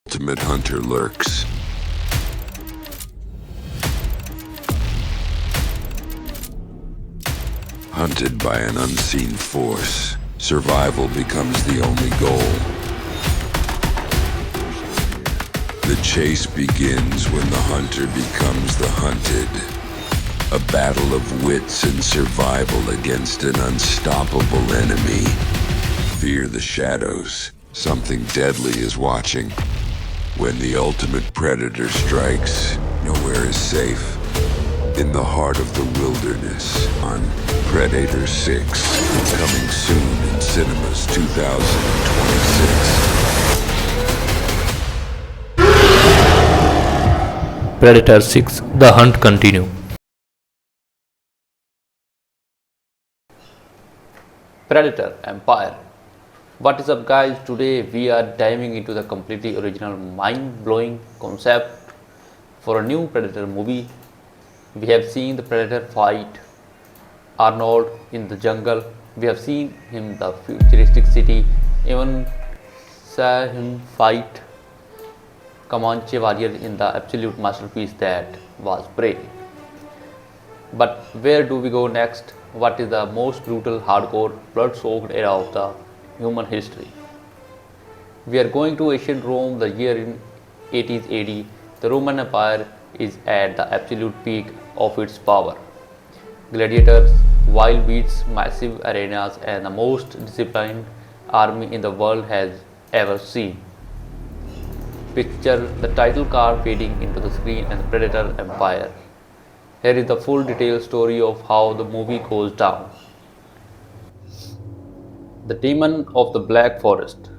ultimate hunter lurks. Hunted by an unseen force, survival becomes the only goal. The chase begins when the hunter becomes the hunted. A battle of wits and survival against an unstoppable enemy. Fear the shadows. Something deadly is watching. When the ultimate predator strikes, nowhere is safe. In the heart of the wilderness on Predator 6, coming soon in cinemas 2026. Predator 6 The Hunt Continue. Predator Empire. What is up, guys? Today we are diving into the completely original mind-blowing concept for a new Predator movie. We have seen the Predator fight Arnold in the jungle. We have seen him in the futuristic city. Even saw him fight Comanche warriors in the absolute masterpiece that was Prey. But where do we go next? What is the most brutal, hardcore, blood-soaked era of the human history? We are going to ancient Rome, the year in 80s AD. The Roman Empire is at the absolute peak of its power. Gladiators, wild beasts, massive arenas, and the most disciplined army in the world has ever seen. Picture the title card fading into the screen and the Predator Empire. Here is the full detailed story of how the movie goes down. The Demon of the Black Forest.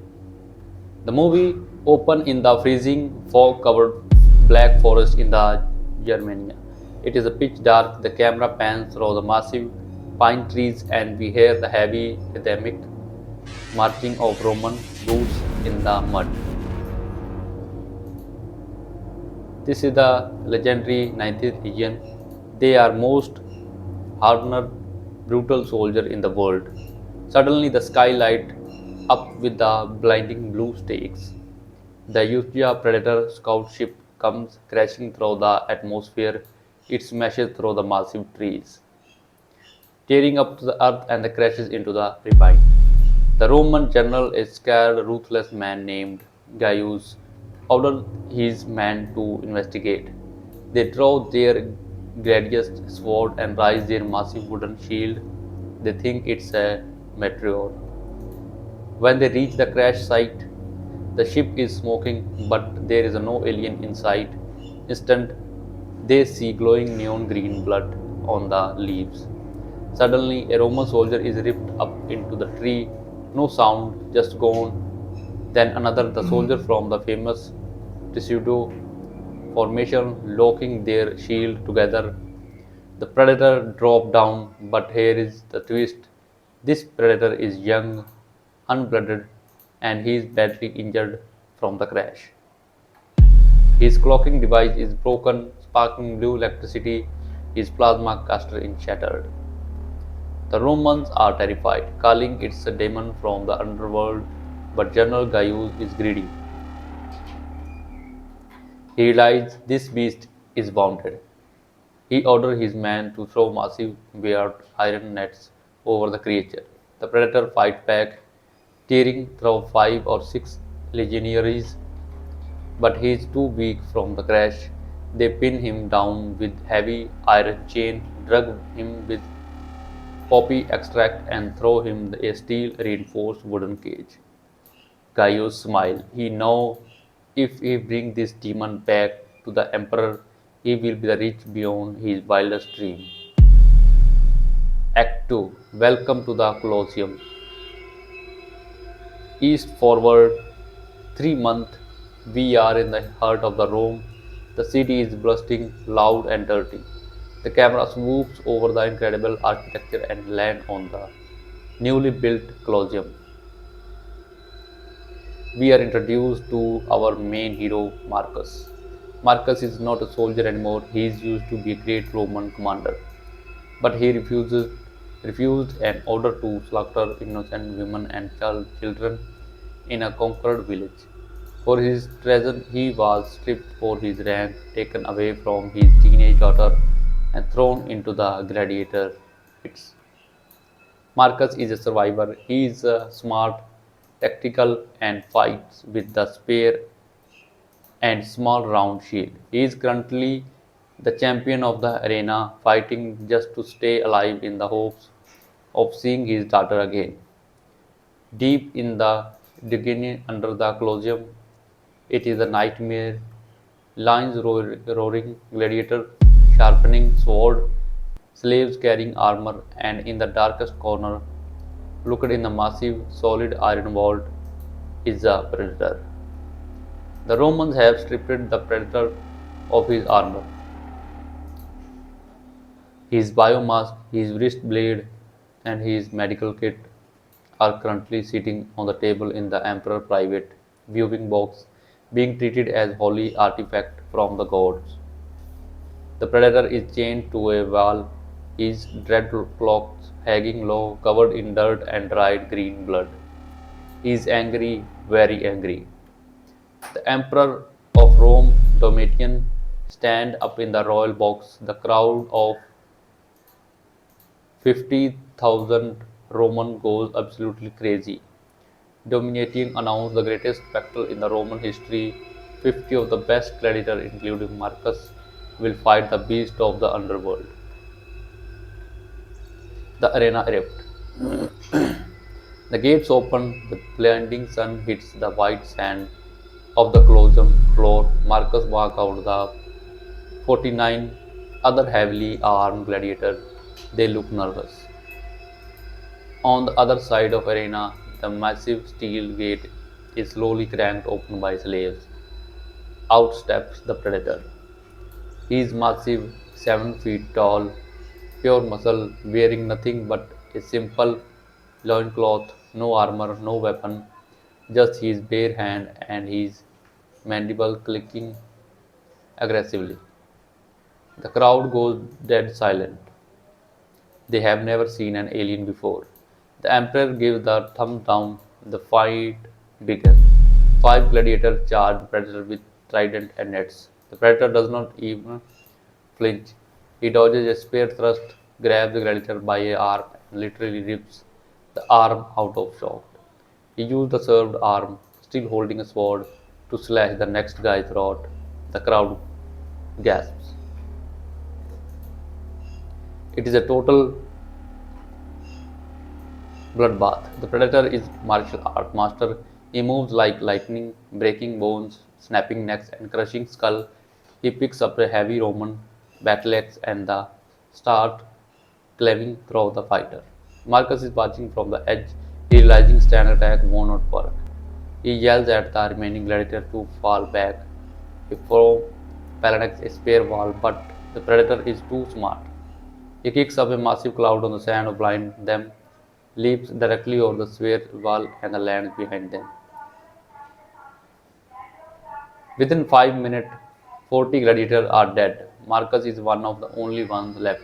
The movie opens in the freezing, fog-covered black forest in the Germania. It is a pitch dark. The camera pans through the massive pine trees, and we hear the heavy, rhythmic marching of Roman boots in the mud. This is the legendary 19th Legion. They are most hardened, brutal soldier in the world. Suddenly the sky light up with the blinding blue stakes. The Yautja Predator scout ship comes crashing through the atmosphere. It smashes through the massive trees, tearing up to the earth and crashes into the ravine. The Roman general, a scared, ruthless man named Gaius, ordered his men to investigate. They draw their gladiator sword and raise their massive wooden shield. They think it's a meteor. When they reach the crash site, the ship is smoking, but there is no alien inside. Instant, they see glowing neon green blood on the leaves. Suddenly, a Roman soldier is ripped up into the tree. No sound, just gone. Then another, the soldier from the famous pseudo formation, locking their shield together. The predator drops down, but here is the twist. This predator is young, unblooded, and he is badly injured from the crash. His clocking device is broken, sparking blue electricity. His plasma caster is shattered. The Romans are terrified, calling it a demon from the underworld, but General Gaius is greedy. He realizes this beast is wounded. He orders his men to throw massive barbed iron nets over the creature. The predator fights back, tearing through 5 or 6 legionaries, but he is too weak from the crash. They pin him down with heavy iron chain, drug him with poppy extract, and throw him in a steel-reinforced wooden cage. Gaius smiled. He knew if he brings this demon back to the emperor, he will be rich beyond his wildest dream. Act 2. Welcome to the Colosseum. East forward 3 months, we are in the heart of the Rome. The city is bustling, loud and dirty. The camera swoops over the incredible architecture and lands on the newly built Colosseum. We are introduced to our main hero, Marcus. Marcus is not a soldier anymore. He is used to be a great Roman commander, but he refused an order to slaughter innocent women and children in a conquered village. For his treason, he was stripped for his rank, taken away from his teenage daughter, and thrown into the gladiator pits. Marcus is a survivor. He is smart, tactical, and fights with the spear and small round shield. He is currently the champion of the arena, fighting just to stay alive in the hopes of seeing his daughter again. Deep in the dungeon under the Colosseum, it is a nightmare. Lions roaring, gladiator sharpening sword, slaves carrying armor, and in the darkest corner, looked in the massive, solid iron vault, is a predator. The Romans have stripped the predator of his armor, his biomask, his wrist blade, and his medical kit are currently sitting on the table in the Emperor's private viewing box, being treated as holy artifact from the gods. The predator is chained to a wall, his dreadlocks hanging low, covered in dirt and dried green blood. He is angry, very angry. The Emperor of Rome, Domitian, stand up in the royal box. The crowd of 50,000 Roman goes absolutely crazy. Domitian announced the greatest spectacle in the Roman history. 50 of the best gladiators, including Marcus, will fight the beast of the underworld. The arena erupts. The gates open, the blinding sun hits the white sand of the Colosseum floor. Marcus walks out the 49 other heavily armed gladiators. They look nervous. On the other side of arena, the massive steel gate is slowly cranked open by slaves. Out steps the predator. He is massive, 7 feet tall, pure muscle, wearing nothing but a simple loincloth, no armor, no weapon, just his bare hand and his mandible clicking aggressively. The crowd goes dead silent. They have never seen an alien before. The Emperor gives the thumb down. The fight begins. 5 gladiators charge the Predator with trident and nets. The Predator does not even flinch. He dodges a spear thrust, grabs the gladiator by a arm, and literally rips the arm out of socket. He used the served arm, still holding a sword, to slash the next guy's throat. The crowd gasps. It is a total bloodbath. The predator is martial art master. He moves like lightning, breaking bones, snapping necks, and crushing skull. He picks up a heavy Roman battle axe and the start cleaving through the fighter. Marcus is watching from the edge, realizing stand attack won't not work. He yells at the remaining gladiator to fall back. He throws Phalanx a spear wall, but the predator is too smart. He kicks up a massive cloud on the sand to blind them, leaps directly over the spear wall and lands behind them. Within 5 minutes, 40 gladiators are dead. Marcus is one of the only ones left.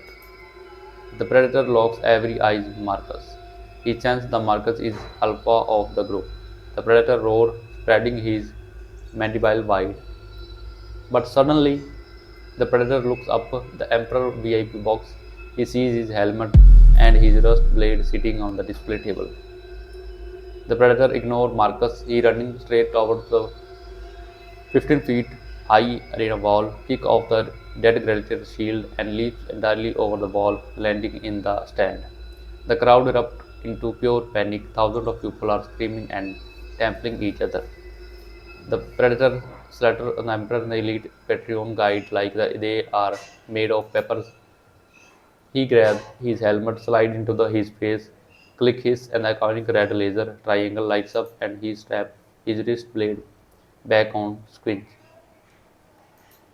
The predator locks every eye on Marcus. He senses that Marcus is alpha of the group. The predator roars, spreading his mandible wide. But suddenly, the predator looks up the Emperor VIP box. He sees his helmet and his rust blade sitting on the display table. The predator ignores Marcus. He running straight towards the 15 feet high arena wall, kick off the dead gladiator's shield, and leaps entirely over the wall, landing in the stand. The crowd erupts into pure panic. Thousands of people are screaming and trampling each other. The predator slaughters the emperor and the elite Patreon guide like they are made of peppers. He grabs his helmet, slides into his face, click his, and the iconic red laser triangle lights up, and he straps his wrist blade back on squinch.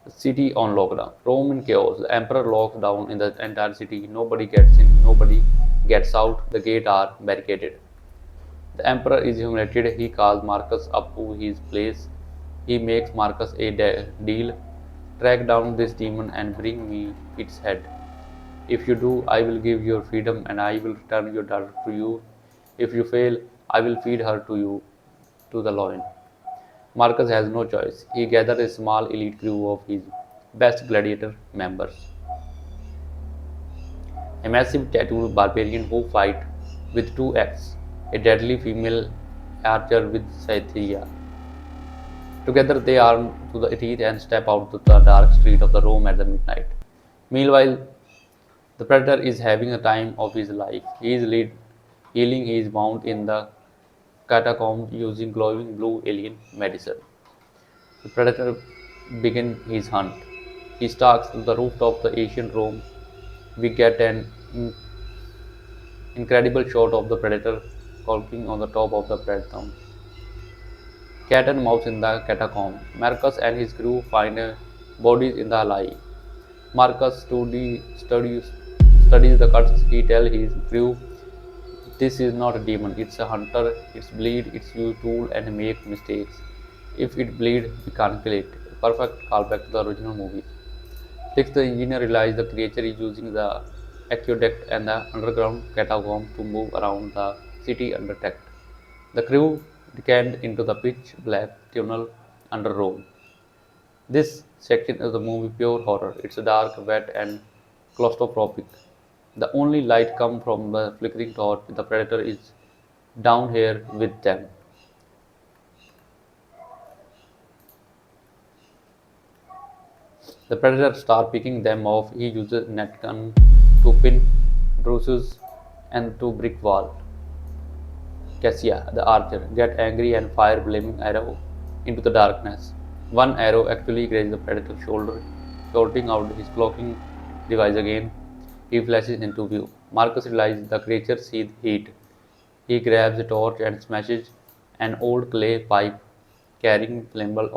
The city on lockdown. Rome in chaos. The emperor locks down in the entire city. Nobody gets in, nobody gets out. The gates are barricaded. The emperor is humiliated. He calls Marcus up to his place. He makes Marcus a deal. Track down this demon and bring me its head. If you do, I will give your freedom and I will return your daughter to you. If you fail, I will feed her to you, to the lion. Marcus has no choice. He gathers a small elite crew of his best gladiator members, a massive tattooed barbarian who fight with two axes, a deadly female archer with Scythia. Together they arm to the teeth and step out to the dark street of the Rome at the midnight. Meanwhile, the predator is having the time of his life. He is healing his wound in the catacombs using glowing blue alien medicine. The predator begins his hunt. He stalks to the rooftop of the ancient Rome. We get an incredible shot of the predator skulking on the top of the platform. Cat and mouse in the catacomb. Marcus and his crew find bodies in the alley. Marcus studies the cuts. He tells his crew, "This is not a demon, it's a hunter. It's bleed, it's use tool and make mistakes. If it bleed, we can't kill it." A perfect callback to the original movie. Sixth, the engineer realized the creature is using the aqueduct and the underground catacomb to move around the city undetected. The crew descend into the pitch black tunnel under Rome. This section of the movie pure horror. It's dark, wet, and claustrophobic. The only light comes from the flickering torch. The predator is down here with them. The predator starts picking them off. He uses net gun to pin Drusus and to brick wall. Cassia, the archer, gets angry and fires flaming arrow into the darkness. One arrow actually grazes the predator's shoulder, shorting out his cloaking device again. He flashes into view. Marcus realizes the creature sees heat. He grabs a torch and smashes an old clay pipe carrying flammable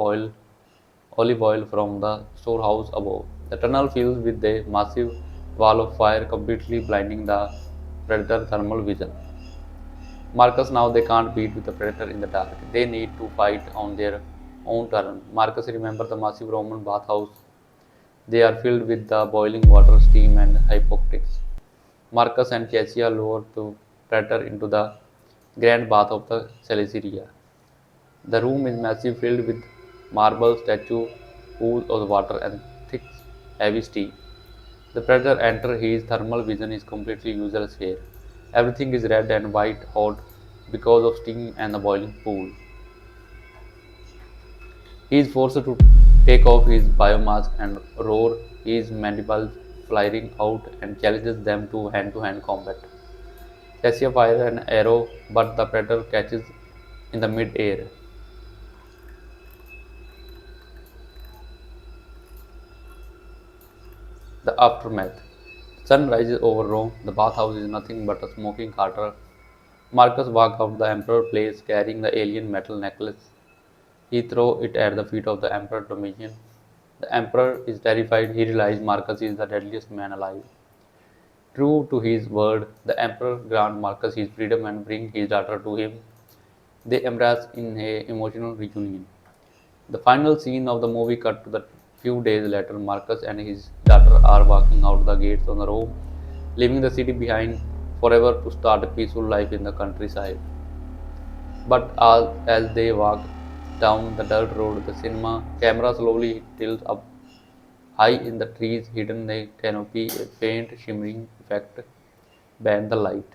olive oil from the storehouse above. The tunnel fills with a massive wall of fire, completely blinding the predator's thermal vision. Marcus now they can't beat with the predator in the dark. They need to fight on their own turn. Marcus remembers the massive Roman bathhouse. They are filled with the boiling water, steam, and hypocrites. Marcus and Cassia lower the predator into the grand bath of the Celesyria. The room is massive, filled with marble statue, pools of water, and thick, heavy steam. The predator enters. His thermal vision is completely useless here. Everything is red and white hot because of steam and the boiling pool. He is forced to take off his biomask and roar, his mandibles flaring out, and challenges them to hand combat. Cassia fires an arrow, but the predator catches in the mid-air. The aftermath. Sun rises over Rome. The bathhouse is nothing but a smoking crater. Marcus walks out the emperor's place carrying the alien metal necklace. He throws it at the feet of the Emperor Domitian. The Emperor is terrified. He realizes Marcus is the deadliest man alive. True to his word, the Emperor grants Marcus his freedom and brings his daughter to him. They embrace in a emotional reunion. The final scene of the movie cut to the few days later. Marcus and his daughter are walking out the gates of Rome, leaving the city behind forever to start a peaceful life in the countryside. But as they walk down the dirt road, the cinema camera slowly tilts up high in the trees, hidden a canopy, a faint shimmering effect bend the light.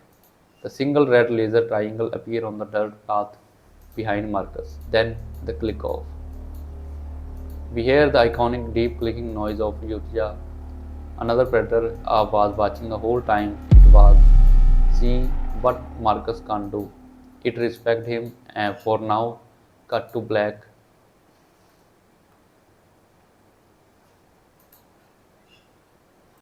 The single red laser triangle appear on the dirt path behind Marcus. Then the click off. We hear the iconic deep clicking noise of Yautja. Another predator was watching the whole time. It was seeing what Marcus can't do. It respect him and for now cut to black